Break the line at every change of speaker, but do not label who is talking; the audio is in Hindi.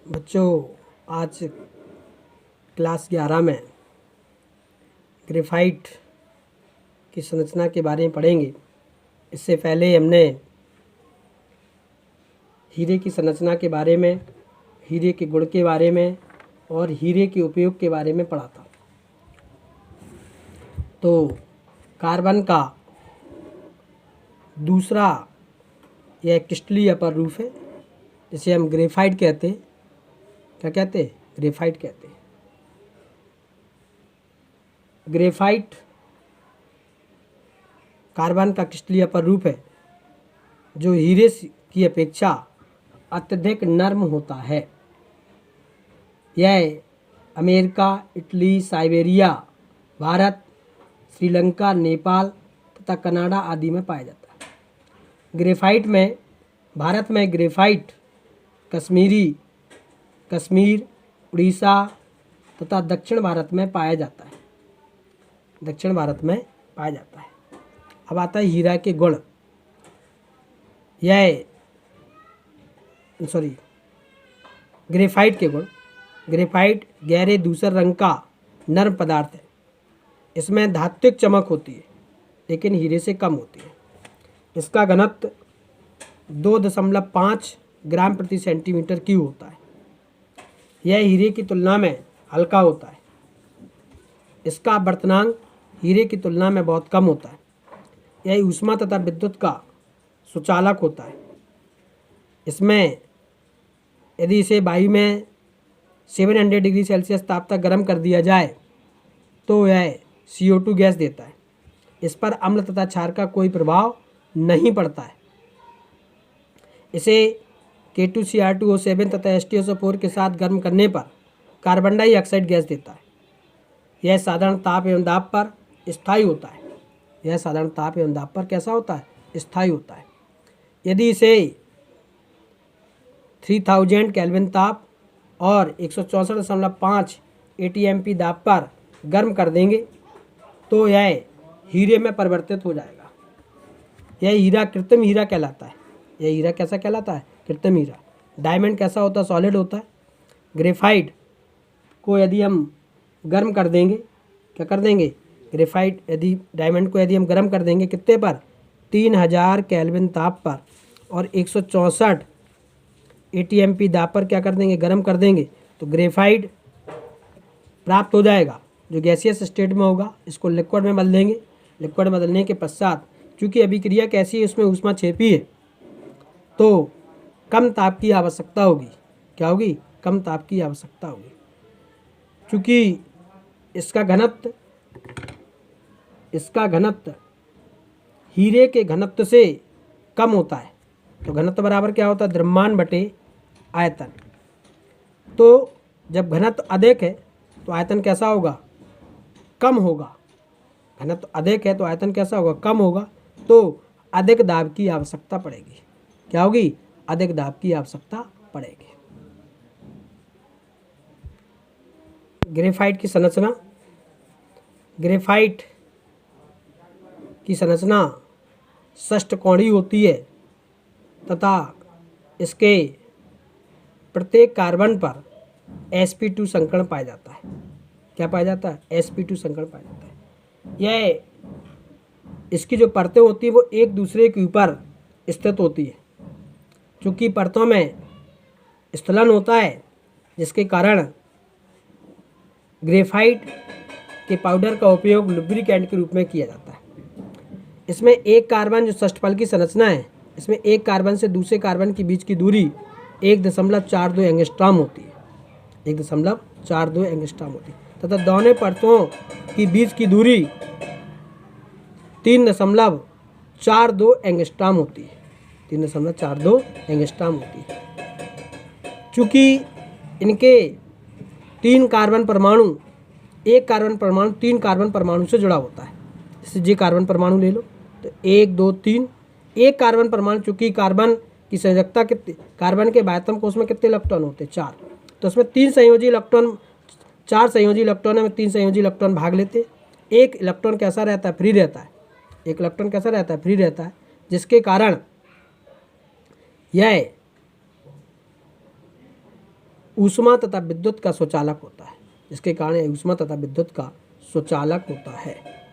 बच्चों, आज क्लास 11 में ग्रेफाइट की संरचना के बारे में पढ़ेंगे। इससे पहले हमने हीरे की संरचना के बारे में, हीरे के गुण के बारे में और हीरे के उपयोग के बारे में पढ़ा था। तो कार्बन का दूसरा यह क्रिस्टलीय अपर रूप है, जिसे हम ग्रेफाइट कहते हैं। क्या कहते हैं? ग्रेफाइट कहते हैं। ग्रेफाइट कार्बन का क्रिस्टलीय अपर रूप है जो हीरे की अपेक्षा अत्यधिक नर्म होता है। यह America, Italy, Siberia, Bharat, Sri Lanka, Nepal तथा कनाडा आदि में पाया जाता है। ग्रेफाइट में भारत में ग्रेफाइट कश्मीर, उड़ीसा तथा दक्षिण भारत में पाया जाता है। दक्षिण भारत में पाया जाता है। अब आता है हीरा के गुण। ग्रेफाइट के गुण। ग्रेफाइट गहरे धूसर रंग का नर्म पदार्थ है। इसमें धात्विक चमक होती है, लेकिन हीरे से कम होती है। इसका घनत्व 2.5 ग्राम प्रति सेंटीमीटर क्यूब होता है। यह हीरे की तुलना में हल्का होता है। इसका आवर्तनांक हीरे की तुलना में बहुत कम होता है। यह ऊष्मा तथा विद्युत का सुचालक होता है। इसमें यदि इसे वायु में 700 डिग्री सेल्सियस ताप तक गर्म कर दिया जाए तो यह CO2 गैस देता है। इस पर अम्ल तथा क्षार का कोई प्रभाव नहीं पड़ता है। इसे K2Cr2O7 तथा H2SO4 के साथ गर्म करने पर कार्बन डाइऑक्साइड गैस देता है। यह साधारण ताप एवं दाब पर स्थायी होता है। यह साधारण ताप एवं दाब पर कैसा होता है? स्थायी होता है। यदि इसे 3000 केल्विन ताप और 164.5 ATMP दाब पर गर्म कर देंगे तो यह हीरे में परिवर्तित हो जाएगा। यह हीरा कृत्रिम हीरा कहलाता है। यह हीरा कैसा कहलाता है? कृत्रिम हीरा। डायमंड कैसा होता है? सॉलिड होता है। ग्रेफाइट को यदि हम गर्म कर देंगे, क्या कर देंगे? ग्रेफाइट डायमंड को यदि हम गर्म कर देंगे कितने पर? 3000 केल्विन ताप पर और 164 ATMP दाब पर क्या कर देंगे? गर्म कर देंगे तो ग्रेफाइट प्राप्त हो जाएगा, जो गैसियस स्टेट में होगा। इसको लिक्विड में बदल देंगे। लिक्विड में बदलने के पश्चात चूँकि अभिक्रिया कैसी है, उसमें ऊष्मा छिपी है, तो कम ताप की आवश्यकता होगी। क्या होगी? कम ताप की आवश्यकता होगी। चूँकि इसका घनत्व हीरे के घनत्व से कम होता है, तो घनत्व बराबर क्या होता है? द्रव्यमान बटे आयतन। तो जब घनत्व अधिक है तो आयतन कैसा होगा? कम होगा। घनत्व अधिक है तो आयतन कैसा होगा? कम होगा। तो अधिक दाब की आवश्यकता पड़ेगी। क्या होगी? अधिक दाब की आवश्यकता पड़ेगी। ग्रेफाइट की संरचना। ग्रेफाइट की संरचना षष्ठकोणीय होती है तथा इसके प्रत्येक कार्बन पर sp2 संकरण पाया जाता है। क्या पाया जाता है? sp2 संकरण पाया जाता है। इसकी जो परतें होती है वो एक दूसरे के ऊपर स्थित होती है। चूँकि परतों में स्थलन होता है, जिसके कारण ग्रेफाइट के पाउडर का उपयोग लुब्रिकेंट के रूप में किया जाता है। इसमें एक कार्बन, जो षष्ठफल की संरचना है, इसमें एक कार्बन से दूसरे कार्बन के बीच की दूरी 1.42 एंगस्ट्रॉम होती है। 1.42 एंगस्ट्रॉम होती है तथा दोनों परतों की बीच की दूरी 3.42 एंगस्ट्रॉम होती है। 3.42 एंगस्ट्रॉम होती है। चूँकि इनके 3 कार्बन परमाणु, एक कार्बन परमाणु 3 कार्बन परमाणु से जुड़ा होता है। जैसे जी कार्बन परमाणु ले लो तो 1 2 3। एक कार्बन परमाणु, चूँकि कार्बन की संयोजकता कितनी, कार्बन के बाह्यतम कोश में कितने इलेक्ट्रॉन होते हैं? 4। तो उसमें 3 संयोजी इलेक्ट्रॉन, 4 संयोजी इलेक्ट्रॉन में 3 संयोजी इलेक्ट्रॉन भाग लेते हैं। एक इलेक्ट्रॉन कैसा रहता है? फ्री रहता है। एक इलेक्ट्रॉन कैसा रहता है? फ्री रहता है, जिसके कारण यह ऊष्मा तथा विद्युत का सुचालक होता है, जिसके कारण यह ऊष्मा तथा विद्युत का सुचालक होता है।